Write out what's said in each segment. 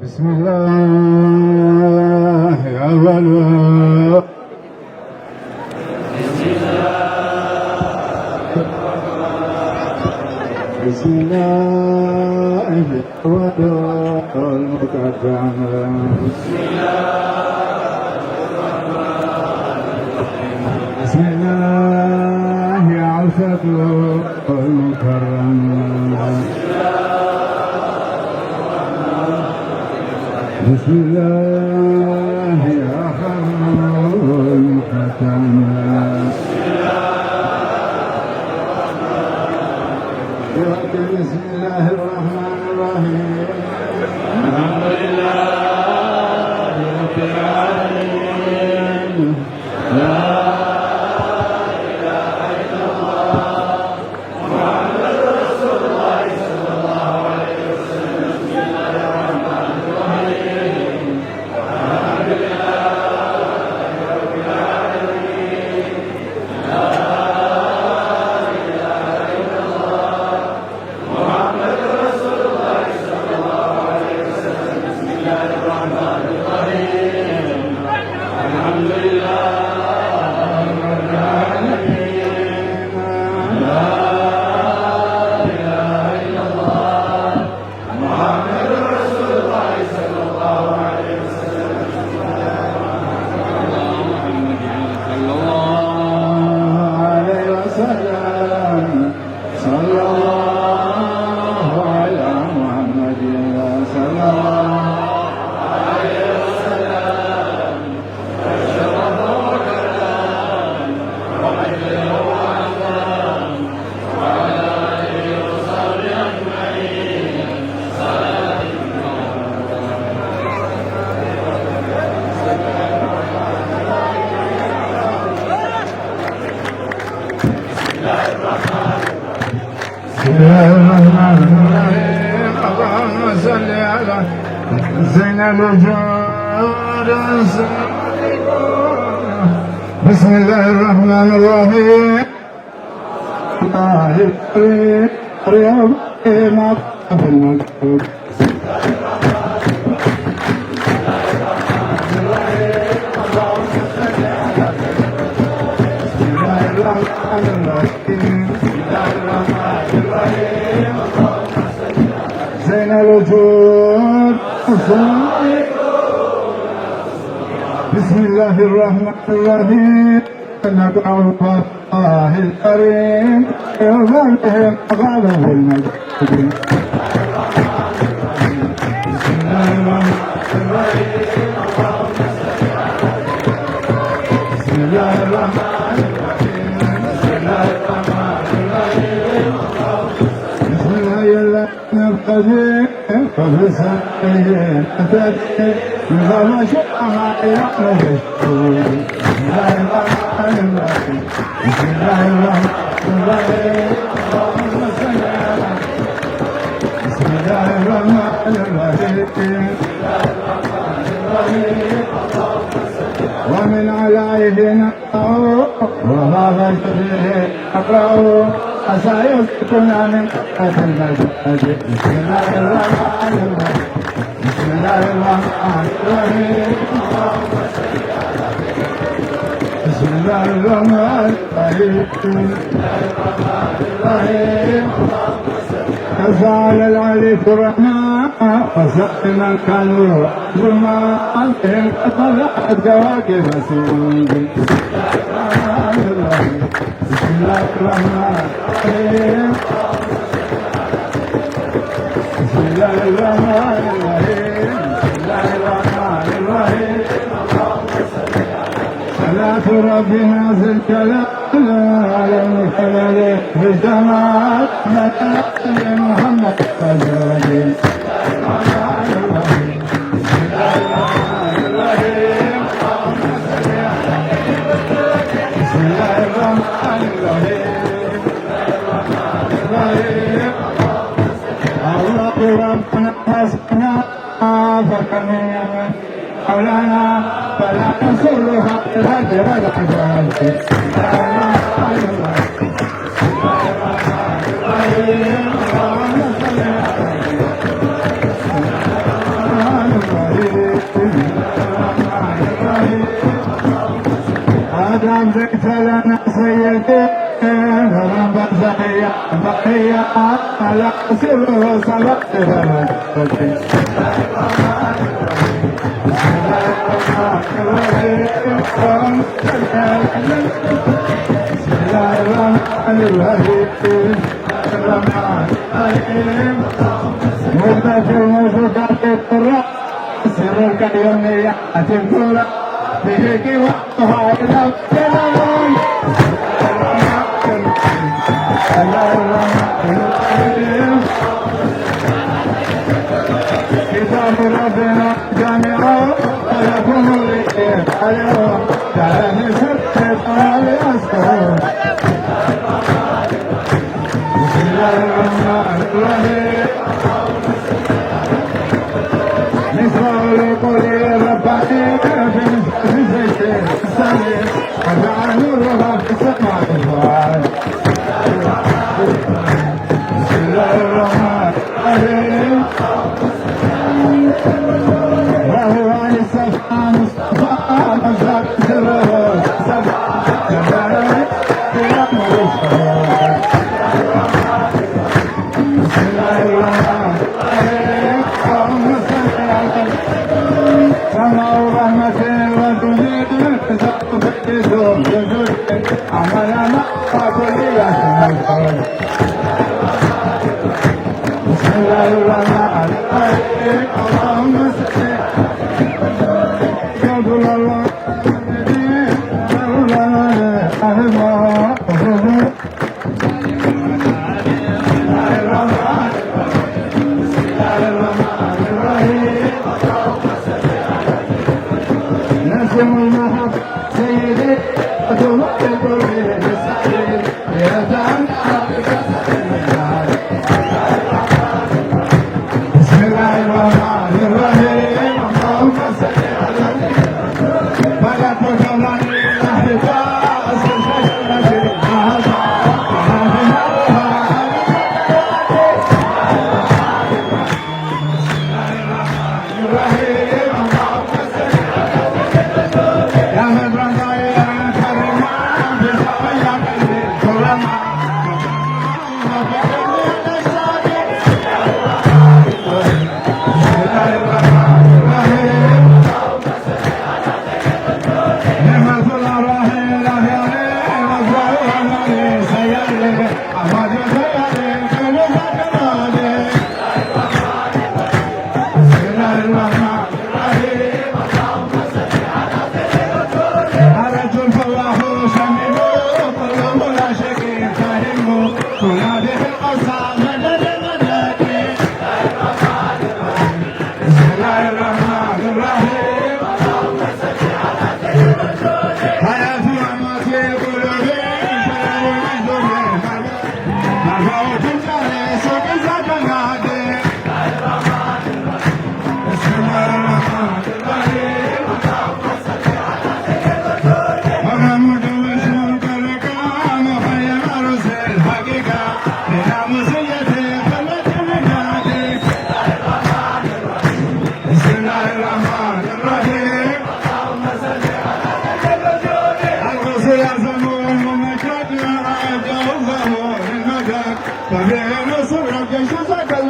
بسم الله أول بسم الله المقدم بسم الله عوفة المكرم بسم الله آخر المختم بسم الله الرحمن الرحيم الحمد لله رب العالمين لا إله إلا الله محمد رسول الله صلى الله عليه وسلم بسم الله الرحمن الرحيم الحمد لله رب العالمين لا اللهم صل على زين الوجود بسم الله الرحمن الرحيم الله الكريم اليوم ما في المكتوب زين الوجود بسم الله الرحمن الرحيم ندعو الله الكريم يظلهم غالب المجد بسم الله الرحمن الرحيم بسم الله الرحمن الرحيم بسم الله الرحمن الرحيم بسم الله نبتدي فبسمعين نبتدي بما شاء يعمل بسم الله الرحمن الرحيم بسم الله الرحمن الرحيم اللهم صل على بسم الله الرحمن الرحيم ومن علائه نقرأ وما غيره نقرأ أسايسكنا من قتل المسجد بسم الله الرحمن الرحيم بسم الله الرحمن الرحيم بسم الله الرحمن الرحيم فعل العليك الرحمن وسق من كانوا ظلما عنهم طلعت كواكب سود بسم الله الرحمن الرحيم بسم الله الرحمن الرحيم بسم الله الرحمن الرحيم صلاة ربنا ذي الجلال على المخلد بالجمال متى محمد فجودي بسم الله الرحمن الرحيم بسم الله الرحمن الرحيم الله ربنا حسبنا فكمنا مولانا فلا نصرها الهدر الحجاج بسم الله الرحمن الرحيم اللهم صل على بقية بقية على سر صلاة سرك اليوم أتمنى بهيك وقتها إلى كلام كتاب ربنا جامعا ولكم الرئيس اليوم تعالى سرت على أسكار بسم الله الرحمن الرحيم مثل قول رباني في زيت السمير وجعل نورها في السماء الفؤاد بسم الله الرحمن الرحيم وهو عن الصفا مصطفى مزاق سره سبع جمال قيام الصلاه بسم الله الرحمن الرحيم اللهم صل على سماء رحمته وتزيد تزقف جزء عملنا فكل يسمع بسم الله الرحمن الرحيم اللهم صل يا الله نسم المحب سيدي وتوقف القرآن السعيد يا زعم بسم الله الرحمن الرحيم اللهم صل على فلا تجعلني احتفاظ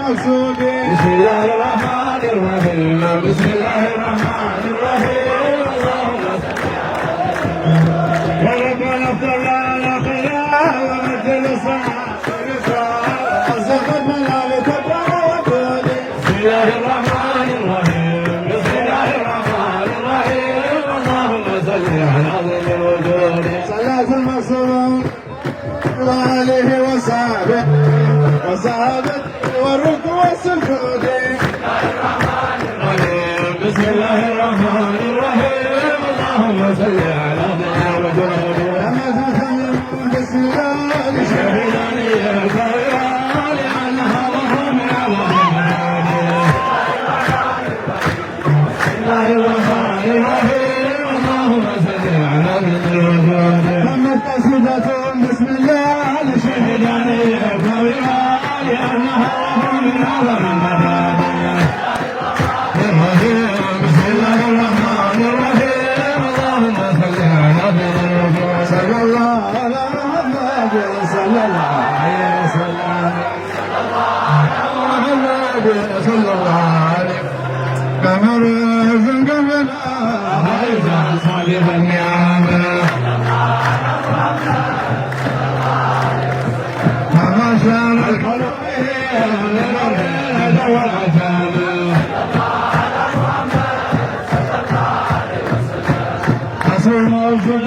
الخشبة بسم الله الرحمن الرحيم بسم الله الرحمن الرحيم اللهم صل يا ربنا افتح لنا خيرا ومجد الصلاة وصفت ملالك وقود بسم الله الرحمن الرحيم بسم الله الرحمن الرحيم اللهم صل على عظيم الوجود صلاة المقصود وآله وصحبه والركوع والسجود بسم الله الرحمن الرحيم اللهم صل على سيدنا محمد لما تسلم بسم الله لشهدان يا خيران لأنها ظهر من الله بسم الله الرحمن الرحيم اللهم صل على سيدنا محمد لما تسلم بسم الله لشهدان يا خيران لأنها ظهر من الله صلى الله عليه قمر قبل هيدا صالح النعمة ما شاء القلب والعجاب حصر موجود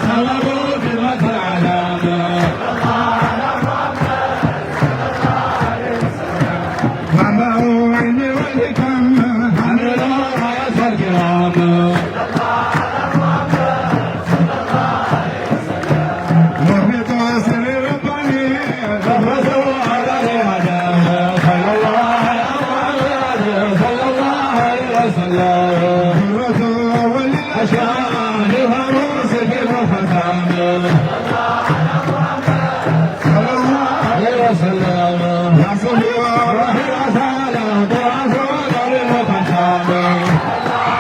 سلبوا في المثل علامة ما هو عندي ولكم عن الراية الكرام وفي تواصل رباني غفرته على الهدى صلى الله عليه وسلم غفرته وللأشياء لهروس بالفتام صلى الله عليه وسلم يصل ورحل سلام ورسول للفتام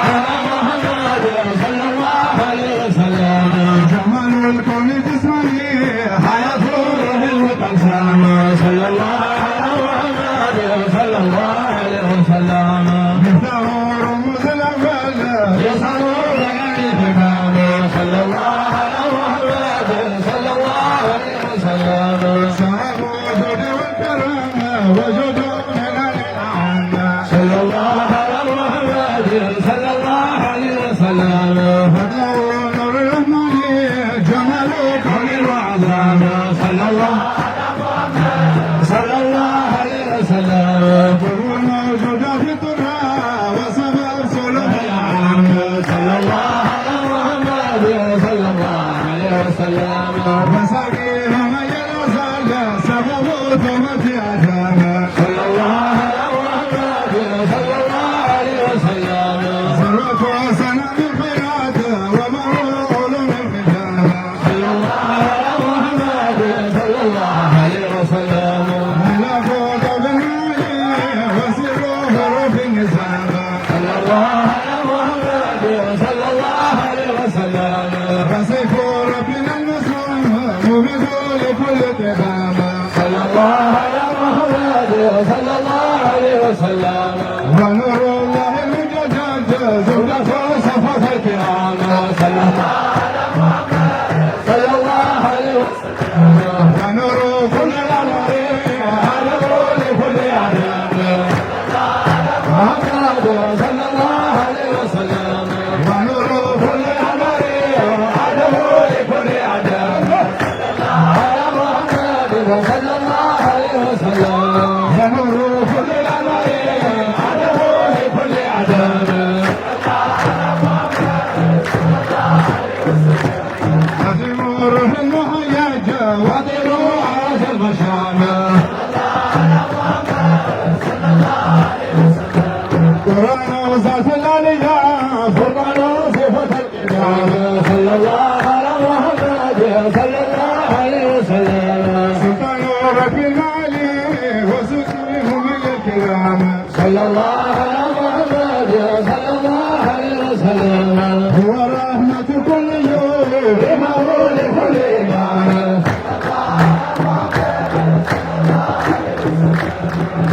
على محمد صلى الله عليه وسلم جمال الكون جسمه حياة روح القسام صلى الله عليه محمد صلى الله عليه وسلم مثله رموز الأول يصلون الإمام صلى الله على محمد صلى الله عليه وسلم صاحب الجود والكرم وجود من الإنعام صلى الله على محمد صلى الله عليه وسلم فضله نور الرحمن جمال كون وعظام صلى الله على محمد صلى الله عليه وسلم كل موجود في التراب وسبب صلح العام صلى الله على محمد صلى الله عليه وسلم مساكين من ينزل سبب ثمة أجام صلى الله على محمد صلى الله عليه وسلم ثروة سنة الخيرات ومرور الختام صلى الله على محمد صلى الله عليه وسلم ملكوت بالمال وسر حروف النسام صلى الله على محمد صلى الله عليه وسلم فسيف ربنا المسلوم مبذول كل تمام صلى الله على محمد صلى الله عليه وسلم ونور الله المجدد زوجة صفوة الكرام صلى الله على محمد صلى الله عليه وسلم ونور كل الأمر عدو لكل عدم محمد صلى الله عليه وسلم ونور كل الأمر عدو لكل عدم على محمد صلى الله عليه وسلم ونور كل الأمر عدو لكل عدم عظيم روح المهيج وطيروا عرش المشام قرآن وزارة العليا فرقان صفة الإمام صلى الله على محمد صلى الله عليه وسلم سلطان ربي المعلي وسكره من الكرام صلى الله على محمد صلى الله عليه وسلم هو رحمة كل يوم إمام لكل إمام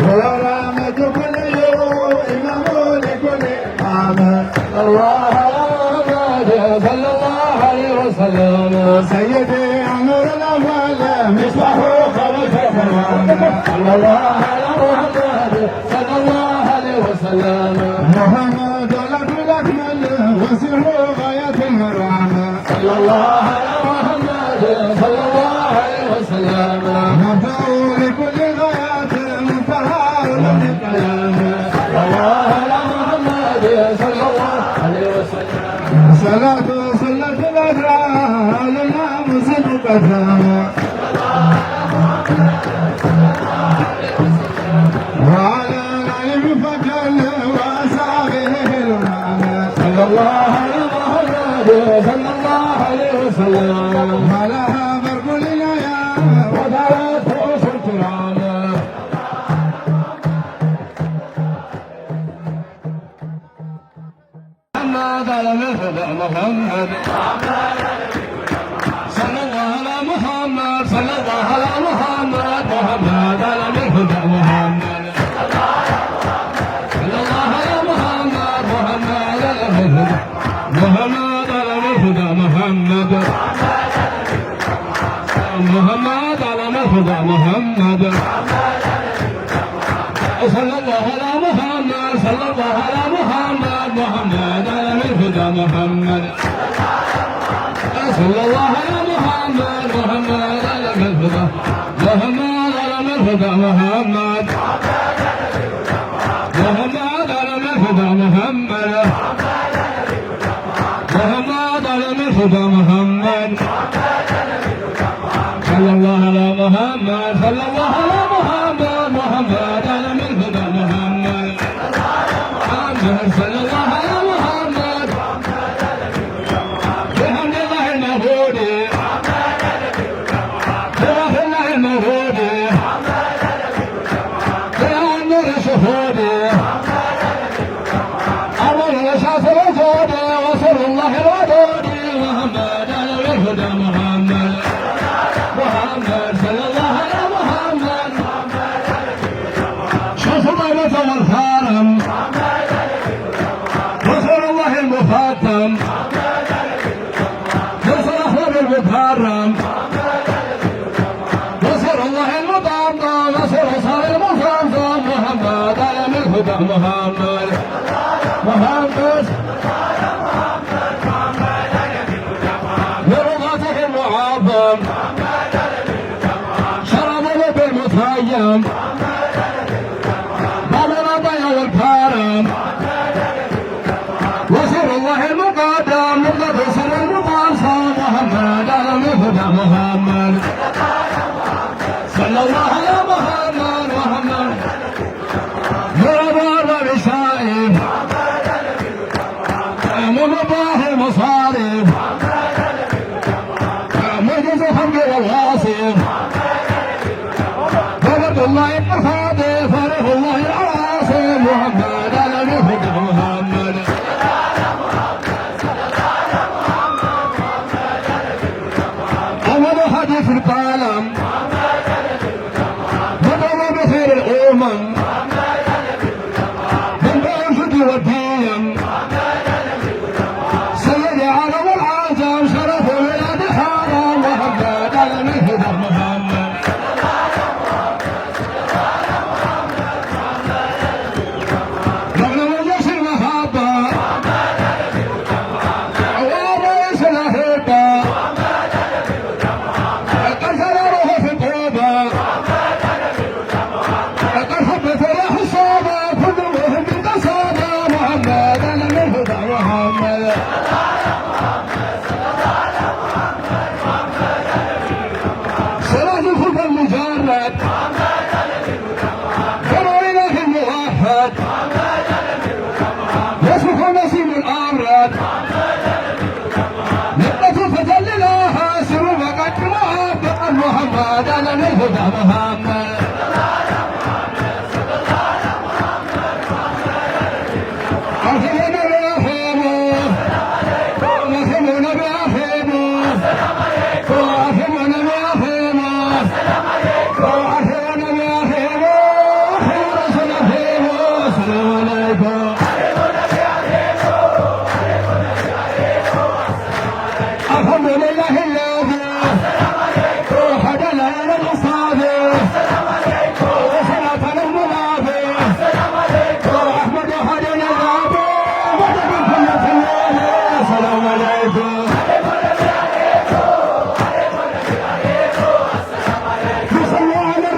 هو رحمة كل يوم إمام لكل إمام الله على محمد صلى الله عليه وسلم سيدي عمر الأول مصباح خلف الفرمان صلى الله على محمد صلى الله عليه وسلم محمد الأبو الأكمل وسر غاية المرام صلى الله على محمد صلى الله عليه وسلم مبدأ لكل غايات منتهى من الكلام صلى الله على محمد صلى الله عليه وسلم صلاة صلاة الأسرى لنا مسلم قدام وعلى العلم فجل وأصحابه الأمام صلى الله على محمد صلى الله عليه وسلم ولها برق الإناية ودارت رؤوس الكرام محمد على الهدى محمد صلى الله على محمد صلى الله على محمد محمد على الهدى محمد الهدى محمد صلى الله على محمد صلى الله على محمد محمد على الهدى محمد صلى الله على محمد محمد على الهدى محمد على الهدى محمد محمد على الهدى محمد محمد على الهدى محمد صلى الله على محمد صلى الله على محمد محمد على الهدى محمد محمد صلى الله على محمد بحمد الله المعبود بروح الله الموجود بأمر الشهود أمر وشاف الوجود وصل الله الودود محمد على الهدى محمد محمد صلى الله على محمد شوف طيبة والكرم رسول الله المخاتم رسول أحمد المكرم رسول الله المطمطم رسول صار المفضل محمد على الهدى محمد محمد برضاته المعظم شربوا بالمتيم باب الرضا والكرم رسول الله المقدم مقدس المقاصى محمد على الهدى محمد صلى الله على محمد محمد مرضى بشائب مباه المصارف مجلس الحمد والواصف فرد الله الفاضل فرد الله العاصم محمد على الهدى محمد أول حديث القلم بدر بخير الأمم من بين الهدى والدين سيد عالم العجم شرف ولاد الحرم محمد على الهدى محمد رغم الجيش المحبة ورئيس الأحبة قتل روح في الطوبة قد حبت ريح الصوبة كل مهم بقصابة محمد على الهدى محمد صلاة الخلق المجرد كما إله الموحد يسبق نسيم الأمرد نقطة فتى لله سر وقد محبة محمد على الهدى محمد أرحمنا بأخيمه أرحمنا بأخيمه أرحمنا بأخيمه أرحمنا بأخيمه خير رسول أخيمه السلام عليكم الحمد لله الذي هدانا إلى المصطفى وصلاة المنافي وأحمد هدانا الغابي وجب كل فنان السلام عليكم صلوا على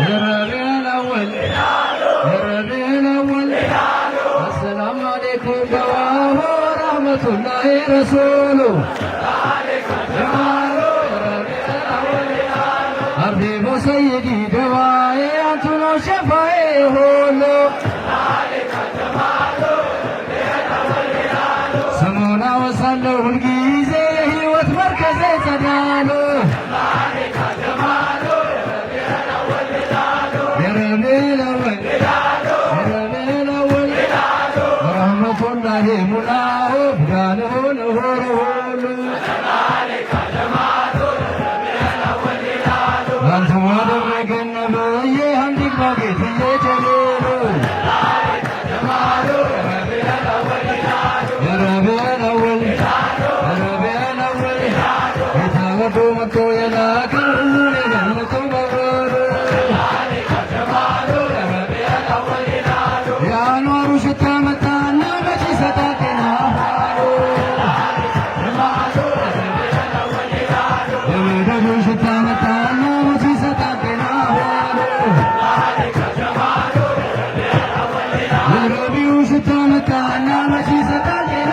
የረቢዕ አወል የረቢዕ አወል አሰላሙ አለይኩም ደዋሁ ወረሕመቱላሂ ረሱሉ ሐቢቡ ሰይዲ ደዋዬ አንቱ ነው ሸፋዬ ሁሉ ስሙን አወሳለሁ ሁልጊዜ የሕይወት መርከዜ ጸዳሉ የረቢዕ አወል የረቢዕ አወል ወረሕመቱላሂ ሙላሁ ብርሃንሁ ንሁሩ ሁሉ አንተ ወደረገን ነብዬ ሐምዲክ ባጌትዬ ጀሊሉ የረቢዕ አወል የረቢዕ አወል ጌታ ወዶ መጥቶ የላከን ሁሉን የገለጠው በወሩ የአንዋሩ ሽታ መጣና መች ይሰጣል ጤና የመደዱ ሽታ መጣና መች ይሰጣል ጤና የረቢዑ ሽታ መጣና መች ይሰጣል ጤና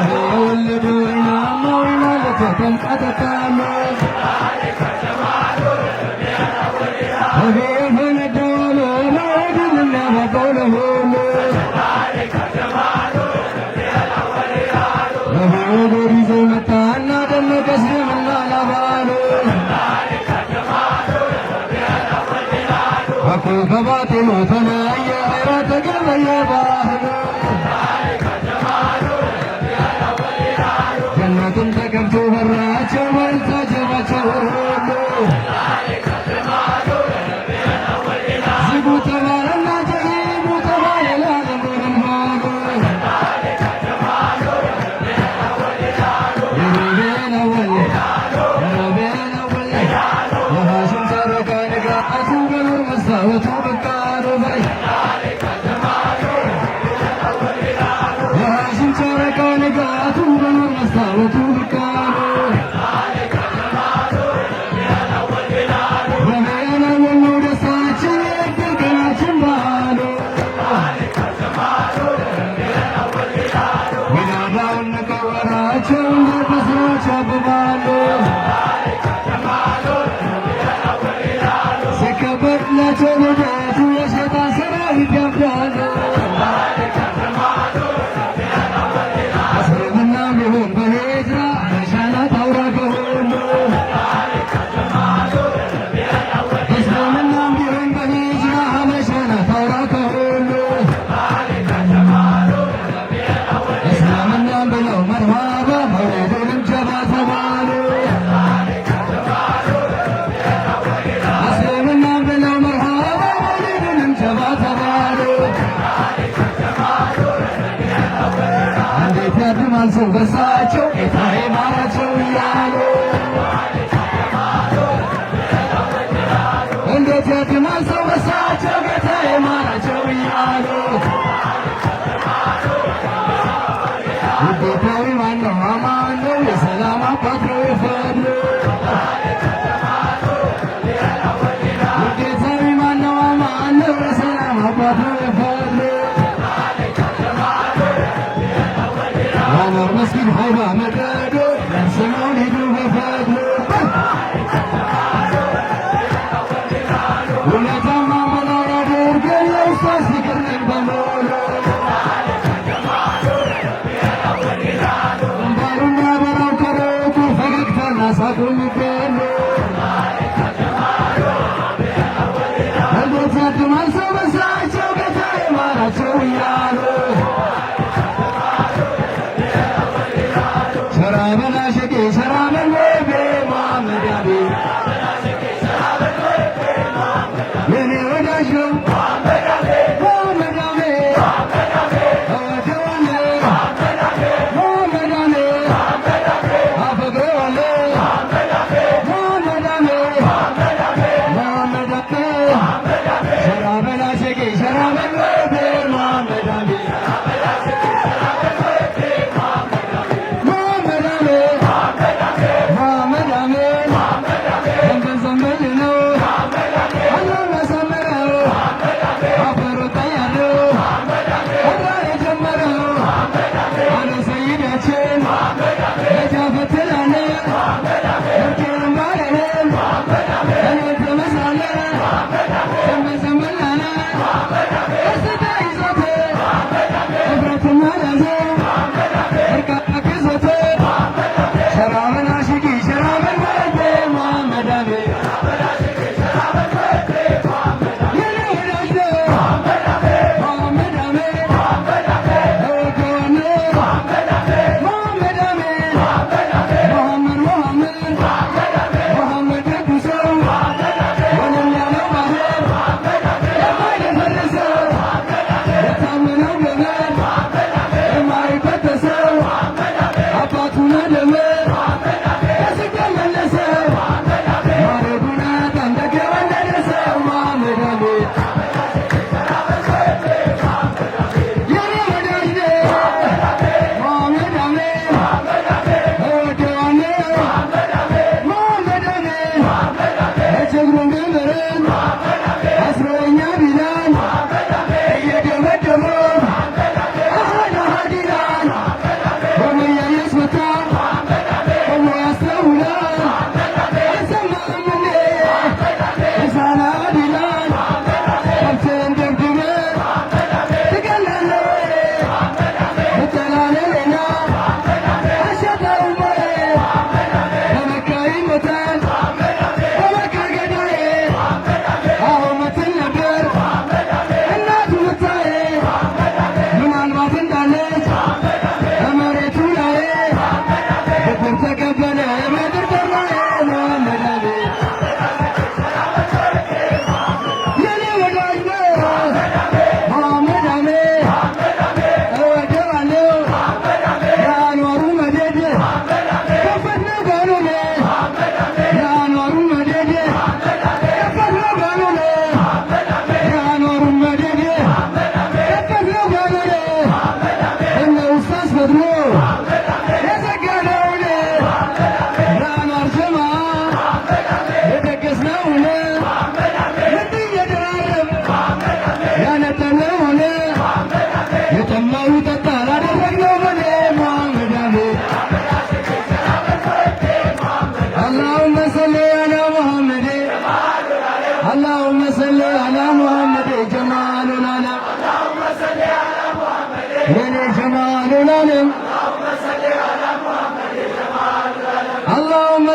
የወለዱ ወይናማው ይላለት ተንቀጠቃለ ፈነደወሎ ለወድልና በቀውለሁሉ ረቢዑ ጉድ ይዞ መጣና ደመቀ እስልምና ላባሉ አኩ ከባጢኑ ተለየ ኸይራ ተገበየ ባህሉ ጀነትን ተቀምቶ በራቸው ወልታጀባቸው ሁሉ ዝጉ ተባለና ጀሂሙ ተባለ ላለሙንም ባሉ የረቢዕ አወል የረቢዕ አወል የሃሽም ጨረቃ ንጋቱ በኑር መስታወቱ ብቅ አሉ በይ የሃሽም ጨረቃ ንጋቱ በኑር መስታወቱ ብቅ አሉ ረቢዕ አወል ነው ደስታችን የዕድል ቀናችን በዓሉ ሚዳዳውን ነቀወራቸው እንደ በስራች ያብባሉ ሲከበርላቸው ልደቱ የሸይጣን ሰራዊት ያብዳሉ እስልምናም ቢሆን በሂጅራ መሻናት አውራ ከሁሉ እስልምናም ቢሆን በሂጅራ መሻናት አውራ ከሁሉ እስልምናም ብለው መርሃባ መውሊዱንም ጀባ ተባሉ እስልምናም ብለው መርሃባ መውሊዱንም ጀባ ተባሉ እንዴት ያድማል ሰው በሳቸው ጌታዬ ማራቸው እያሉ እንዴት ያድማል ሰው በሳቸው ጌታዬ ማራቸው እያሉ ውዴታዊ ማነው አማን ነው የሰላም አባት ነው የፈድሉ ውዴታዊ ማነው አማን ነው የሰላም አባት ነው የፈድሉ ያኖር መስጊድ ሀይባ መደዶ ስሙን ሂዱ በፈድሉ ውለታማ መኖር አድርገን የኡስታዝ ፍቅር ነን በሙሉ ግንባሩና በራው ከረቱ ፈገግታና ሳቁን ይገሉ እንዴት ያድማል ሰው በሳቸው ጌታዬ ማራቸው እያሉ ሸራ በላ ሸቄ ሸራ በልቤ መሐመድ አቢ የኔ ወዳጅ ነው መሐመድ አቢ እወደዋለሁ መሐመድ አቢ አፈቅረዋለሁ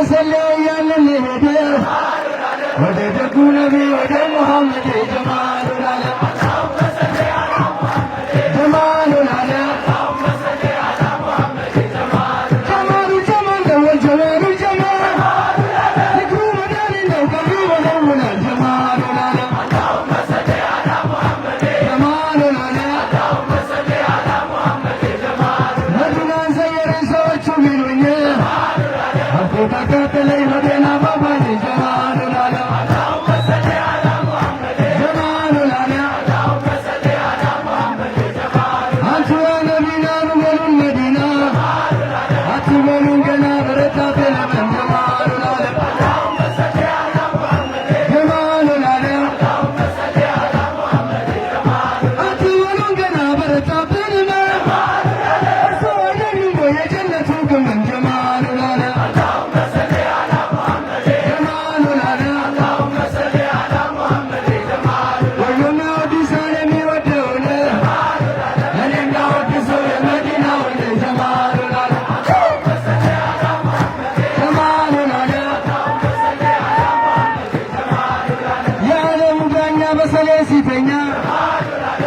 መሰለያለን ሄደ ወደ ደጉ ነቢ ወደ ሙሐመድ ጀማሉል ዓለም ጀማሉል ዓለም ጀማሉ ጀማል ደወል ጀማሉ ጀማል ዝክሩ መዳኒ ነው ቀልቢ ወለውላል ጀማሉል ዓለም ጀማሉል ዓለም መዲናን ዘየረን ሰዎቹ ሚሉኝ ተከተለኝ መዲና ባባል ጀማሉል ዓለም ጀማሉል ዓለም አንቱ ያ ነቢና በሉን መዲና አትበሉን ገና በረታ በለመን ጀማሉል ዓለም ጀማሉል ዓለም አትበሉን ገና በረታ በለመን እርሶ አይደሉም ወይ የጀነቱ ግመን ጀማሉል ዓለም ሲተኛ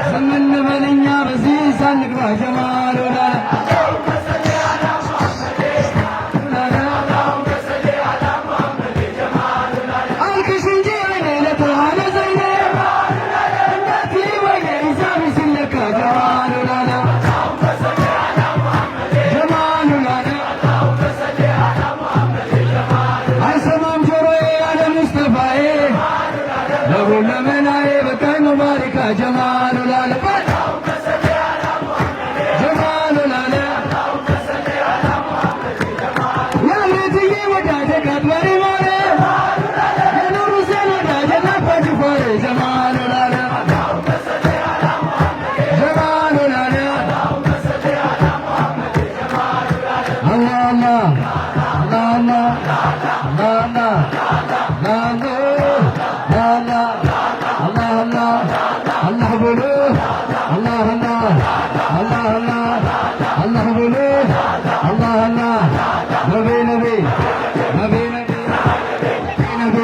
ስምን በለኛ በዚህ ሳንግባ ጀማሉል ዓለም አልክሽ እንጂ አይኔ ለተዋለ ዘይኔ እናት ወይኔ ሂሳብ ሲለካ ጀማሉል ዓለም ጀማሉል ዓለም አይሰማም ጆሮዬ ያለ ሙስጠፋዬ ለሁለመናዬ በቃኝ ሙባሪካ ጀማሉል ዓለም ጀማሉል ዓለም የእምነትዬ ወዳጄ ካድባሪ ማረ የኑር ሁሴን ወዳጄ ናፋጅ ፏሬ ጀማሉል ዓለም ጀማሉል ዓለም አላህ አላህ አላህ አላህ አላህ ብሎ አላህ አላህ አላህ ብሎ አላህ ነቢ ነቢ ነቢ ነቢ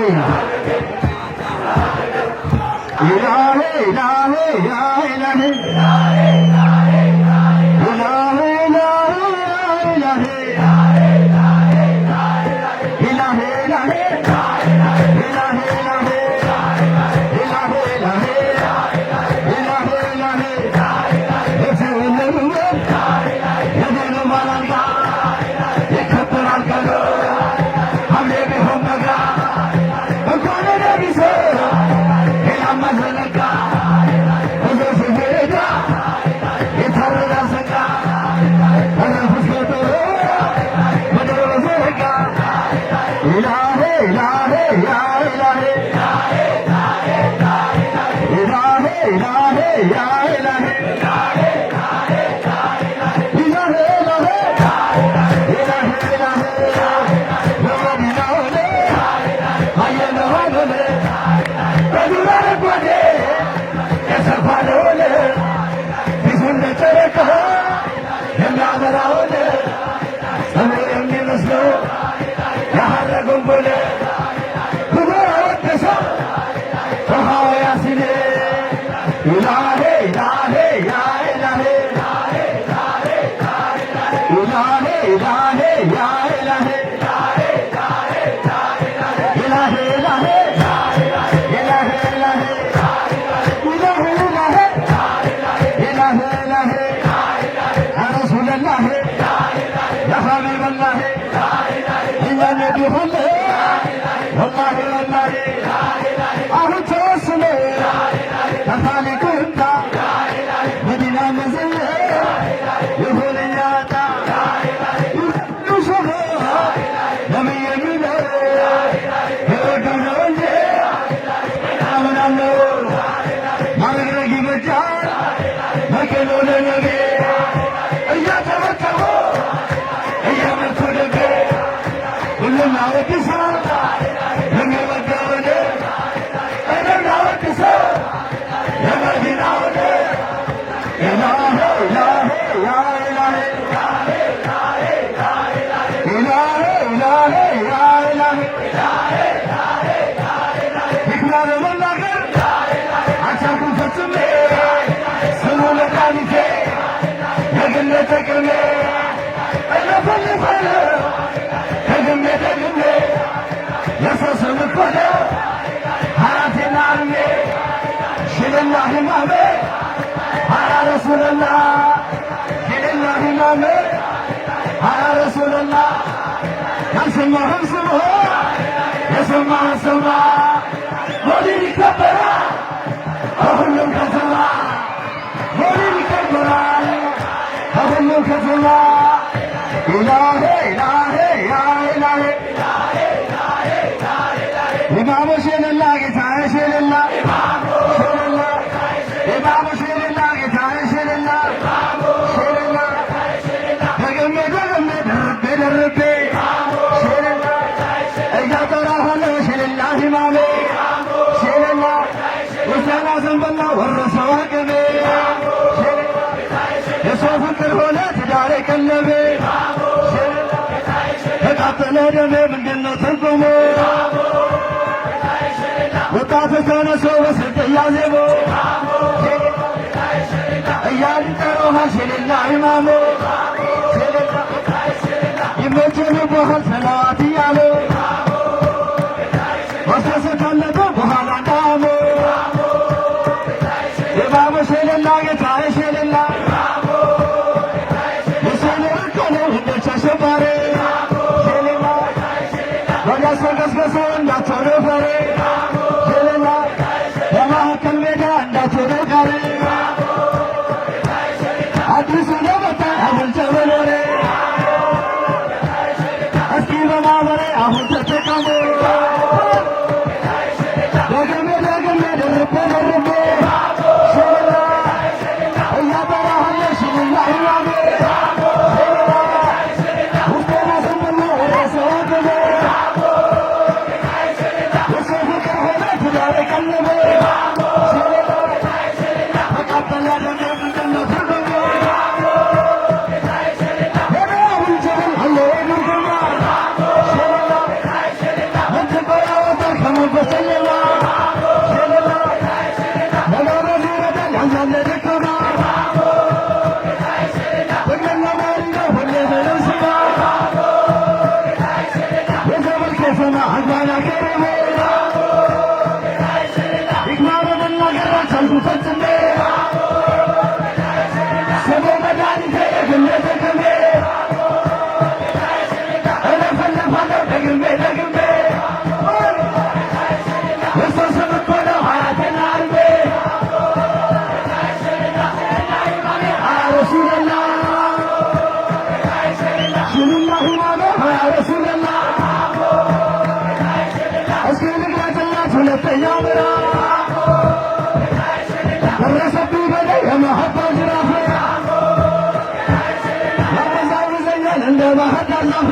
ኢላሂ ኢላሂ ያ ኢላሂ አሁን ተወስኖ ከፋሊቁና መዲና መዘየ የሆነኛታ ዩሱፍ ነቢይ የሚለው የወደው ነው እንጂ አምናለው ማድረግ ይበጃል መከሎ ለነቢ እያተመከሩ እያመቱ ደግ ሁሉም አወድሳ ilahe, ilahe, ilahe. ይክብራ ለመናገር አልቻልኩም ፈጽሜ ስሙ መድኃኒቴ የግሌ ጥቅሜ እለፈልፋለሁ ደግሜ ደግሜ የሰው ስም እኮ ነው ሀያቴና ዕድሜ ሽልላ ህማሜ ያ ረሱለላህ ሽልላ ህማሜ ያ ረሱለላህ ያልሰማህም ስማ የሰማህም ስማ ሞሊድ ይከበራል በሁሉም ከተማ ሞሊድ ይከበራል በሁሉም ከተማ ኢላሄ ኢላሄ ያ ኢላሄ ኢማሙ ሽልላ ጌታዬ ሽልላ ሽልላ ኢማሙ ሽልላ ጌታዬ ሽልላ ሽልላ ደግሜ ደግሜ ደርቤ ደርቤ ሽልላ እያጠራኋለሁ ሽልላ ኢማሜ ሽልላ ውሳና ዘንበላ ወረሰው አቅሜ የሰው ፍቅር ሆነ ትዳሬ ቀለቤ ተቃጠለ ደሜ ምንድነው ትርጉሙ? ወጣቶች ተነስተው በስልት እያዜሙ እያሉ ይጠሩሃል ሽልላ ኢማሙ ይመችልብሃል ሰላዋት እያሉ ማስደሰት አለብህ በኋላ እንዳሙ ኢማሙ ሽልላ ጌታዬ ሽልላ የሰው እኮ ነው እንደቻ አሸባሪ ሽልላ ወዲያሰው ገስገሰው እንዳትሆነ ፈሪ ሽልላ በማዕከል ሜዳ እንዳትሆነ ቀሪ አዲሱ ለመጣ አሁን ተመኖሬ እስኪ በማህበሬ አሁን ተጠቀሙ ደግሜ ደግሜ ደርቤ ደርቤ ሽልላ እያጠራሃለሁ ሽልላ ኢማሜ ውስጤን አስምሎ ወደ ሰው አቅሜ የሰው ፍቅር ሆነ ትዳሬ ቀለቤ ሽልላ ተቃጠለ ደሜ ምንድነው ትርጉሙ? ሁለተኛው ምዕራፍ ደረሰብኝ በላይ የመሀባው ጅራፍ ያወዛውዘኛል እንደ ባህር ዳር ዛፍ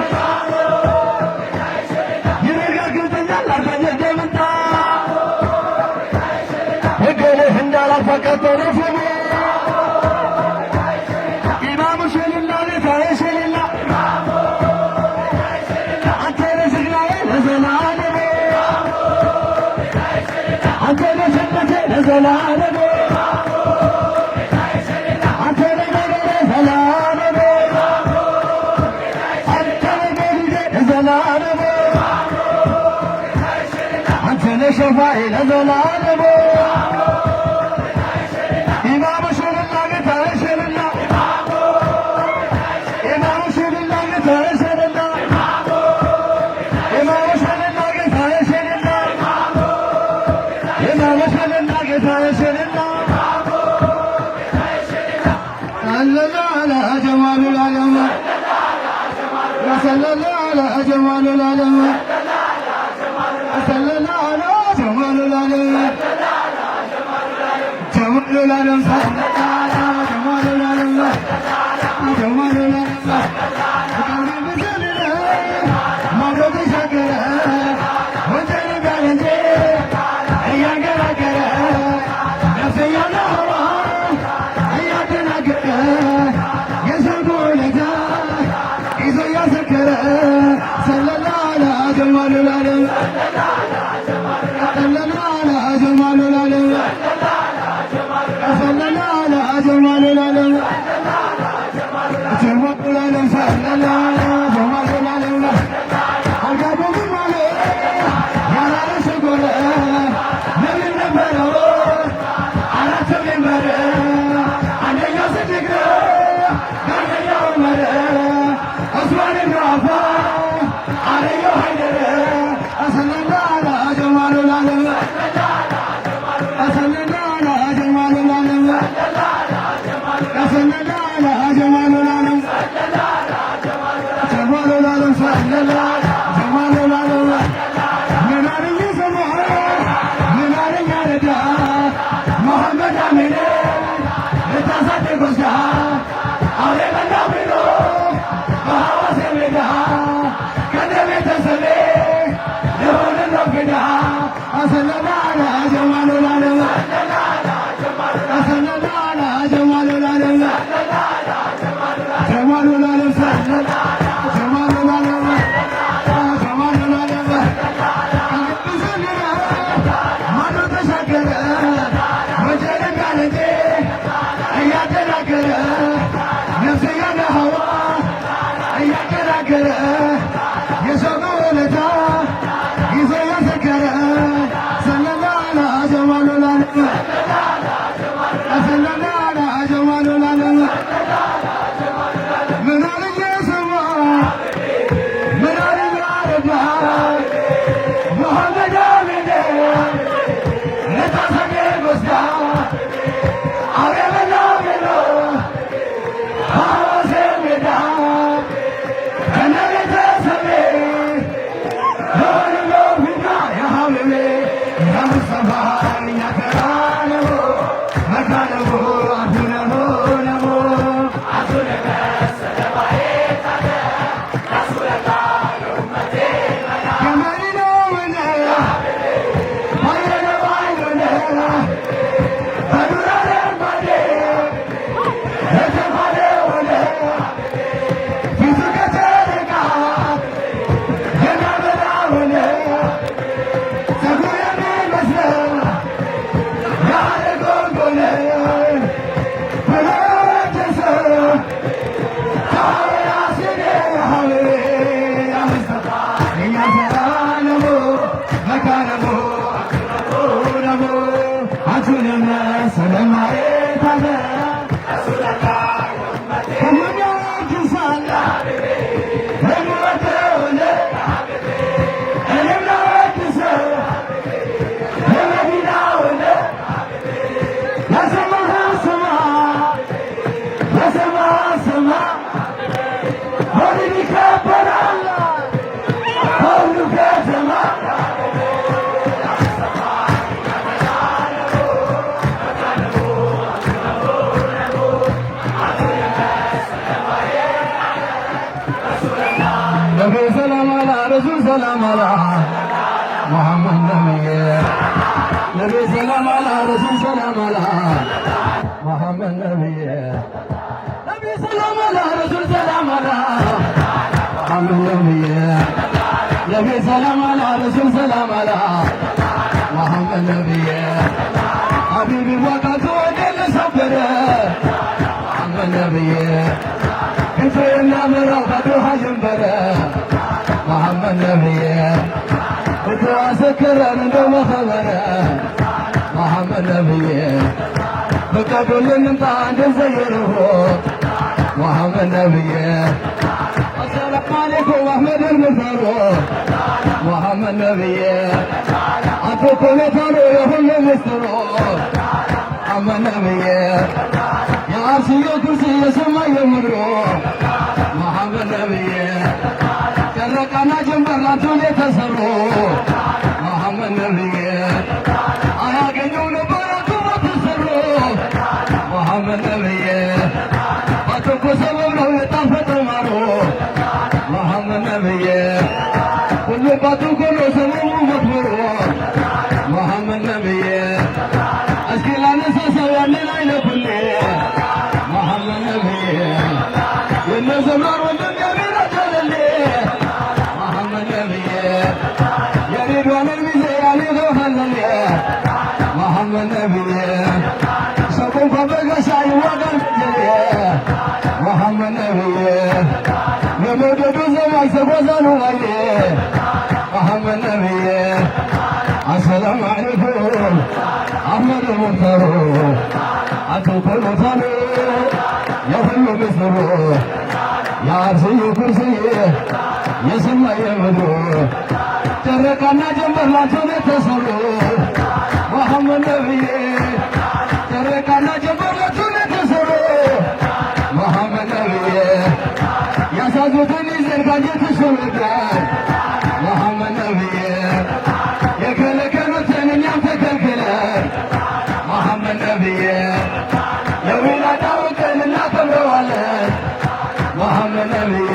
ይረጋግጠኛል አርፈኛ ደምታ እገሌህ እንዳላልፋ ቀጠሮ ፍሙ ኢማሙ ሽልላ ጌታዬ ሽልላ አንተ ነህ ጀግናዬ ለዘላለሙ አንተ ነህ ጀነቴ ለዘላለሙ አንተ ነህ ነገሬ ዘላለሙ አንተ ነህ ሞሊዴ ለዘላለሙ አንተ ነህ ሸፋኤ ለዘላለሙ ኢማሙ ሽልላ ጌታዬ ሽልላ ኢማሙ ሽልላ ጌታዬ ሽልላ ኢማሙ ሽልላ ጌታዬ ሽልላ ኢማሙ ሽልላ ጌታዬ ሽልላ ሰለላሁ ዐላ ጀማሉል ዓለም ሰለላሁ ዐላ ጀማሉል ዓለም ሰለላሁ ዐላ ጀማሉል ዓለም ጀማሉል ዓለም ጀማሉል ዓለም ጀማሉል ዓለም جمال العالم صلى على جمال العالم صلى على جمال العالم جمال العالم صلى على جمال العالم حركة جمال يا رأس الكل نبي نبره على سبيل مره أنا يوسف أنا يوم مره أسوان الرافع على يوحنا صلى على جمال العالم صلى على جمال العالم صلى على جمال العالم جمال العالم صلى على جمال العالم من علي سمع من علي رجع محمد أمين لتصدق وسع على من نبيه وهو سميدا كذب تسمي يهون الرفدا صلى على جمال العالم صلى على جمال العالم جمال العالم صلى جمال العالم جمال العالم ما تشكر وجهك عليك يا تذكر نفسي انا هوا يا تذكر يا شغولتا يزي يذكر صلى على جمال العالم صلى على جمال العالم من علي سما من علي ربا محمد آمين لتصدق وسع على من نبيه وهو سميدا كذب تسمي يهون الرفدا يا حبيبي يا مصطفى يا كرامه مكانه عدونه نمو عدونك السلام عليك رسولك لأمتي جمالنا ونا خيرنا وعيننا بدرنا المدي يتفادى ونا في سكتك جنابنا ونا سقويا من مسلم يا رجل سلام عليك رسول الله محمد صلى نبي سلام على رسول سلام على محمد نبي نبي سلام على رسول سلام على محمد نبي نبي سلام على رسول سلام على محمد نبي نبي سلام على رسول سلام على محمد نبي حبيبي وقت ودل صبر محمد نبي كفرنا مرافقها جنبنا محمد نبي وتواسكر ندوم خبره محمد نبي بقى كل نمطع عند زيره محمد نبي السلام عليكم احمد المفروض محمد نبي اتوكم يطلعوا يهم مسترور محمد نبي يا عرشي كرسي يسمى يمرو محمد نبي شرقنا جنبراتون يتسروا محمد نبي آيا قنون براتو بتسروا محمد نبي باتوكو سبب لو يتافت مارو محمد نبي كل باتوكو لو سبب مطمرو محمد نبي أشكال نساسا وعلنا إلى كل محمد نبي والنزمار والدنيا من رجل محمد نبي የሬድዋን ሚዘያኔ ዞኸለል መሐመድ ነቢይ ሰቁን ኮበገሳ ይዋጋል ጀሌ መሐመድ ነቢይ የመውደዱ ዘማች ተጓዛኑ ዋይሌ መሐመድ ነቢይ አሰላሙ አለይኩም አህመድ ሙክተሩ አትኩል ሞታሉ የሁሉ ምስሩ የአርስዩ ኩርስይ የሰማይ የምድሩ ጨረቃና ጀንበር ናቸው የተሰሩ መሐመድ ነቢይ ጨረቃና ጀንበር ናቸው የተሰሩ መሐመድ ነቢይ ያሳዙትን ይዘርጋጀት ሸወዳል መሐመድ ነቢይ የከለከሉትን እኛም ተከልክለን መሐመድ ነቢይ የዊላዳውን ቀን እናከብረዋለን መሐመድ ነቢይ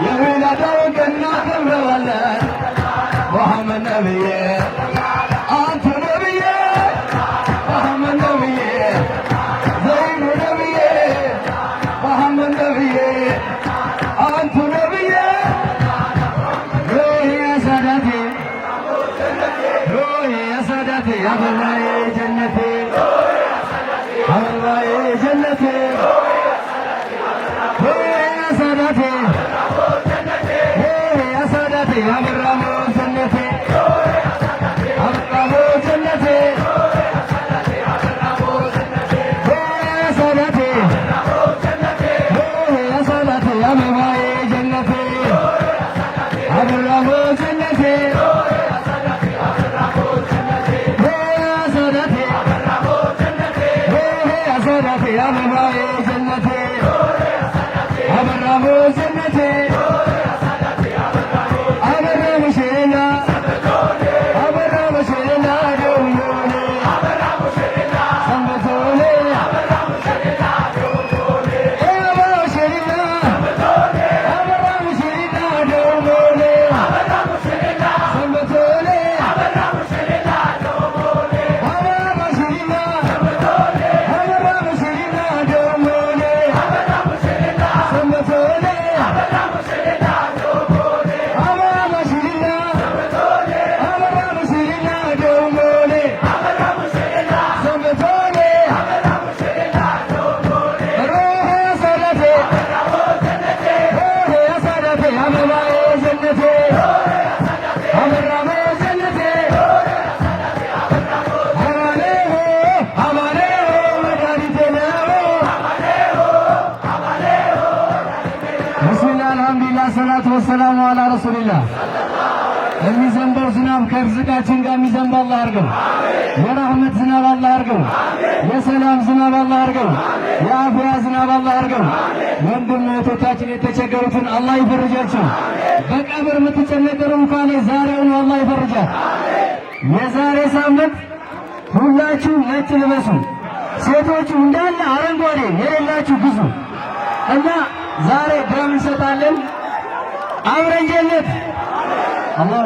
የዊላዳውን ቀን እናከብረዋለን መሐመድ ነቢይ አንቱ ነቢይ መሐመድ ነቢይ ዘይኑ ነቢይ መሐመድ ነቢይ አንቱ ነቢይ ሮሄ ያሳዳቴ ሮሄ ያሳዳቴ አበባዬ ጀነቴ አበባዬ ጀነቴ ሮሄ ያሳዳቴ ሮሄ ያሳዳቴ አበራሞ ጀነቴ አበራሞ ጀነቴ ሮሄ ያሳዳቴ ሮሄ ያሳዳቴ አበባዬ ጀነቴ አበራሞ ጀነቴ አበባዬ ጀነቴ አበራሞ ጀነቴ አበራ ሙሽሪና አበራ ሙሽሪና ደውሎኔ ሰንበቶኔ አበራ ሙሽሪና አበራ ሙሽሪና ደውሎኔ ሰንበቶኔ አበራ ሙሽሪና ሰላቱ ወሰላሙ አላ ረሱልላህ። የሚዘንበው ዝናብ ከርዝቃችን ጋር የሚዘንብ አላህ አድርገው። የረህመት ዝናብ አላህ አድርገው። የሰላም ዝናብ አላህ አድርገው። የአፍያ ዝናብ አላህ አድርገው። ወንድም እህቶቻችን የተቸገሩትን አላህ ይፈርጃቸው። በቀብር የምትጨነቀሩ እንኳን ዛሬውን አላህ ይፈርጃል። የዛሬ ሳምንት ሁላችሁ ነጭ ልበሱ፣ ሴቶቹ እንዳለ አረንጓዴ የሌላችሁ ግዙ እና ዛሬ ደም እንሰጣለን። አብረን ጀነት አላህ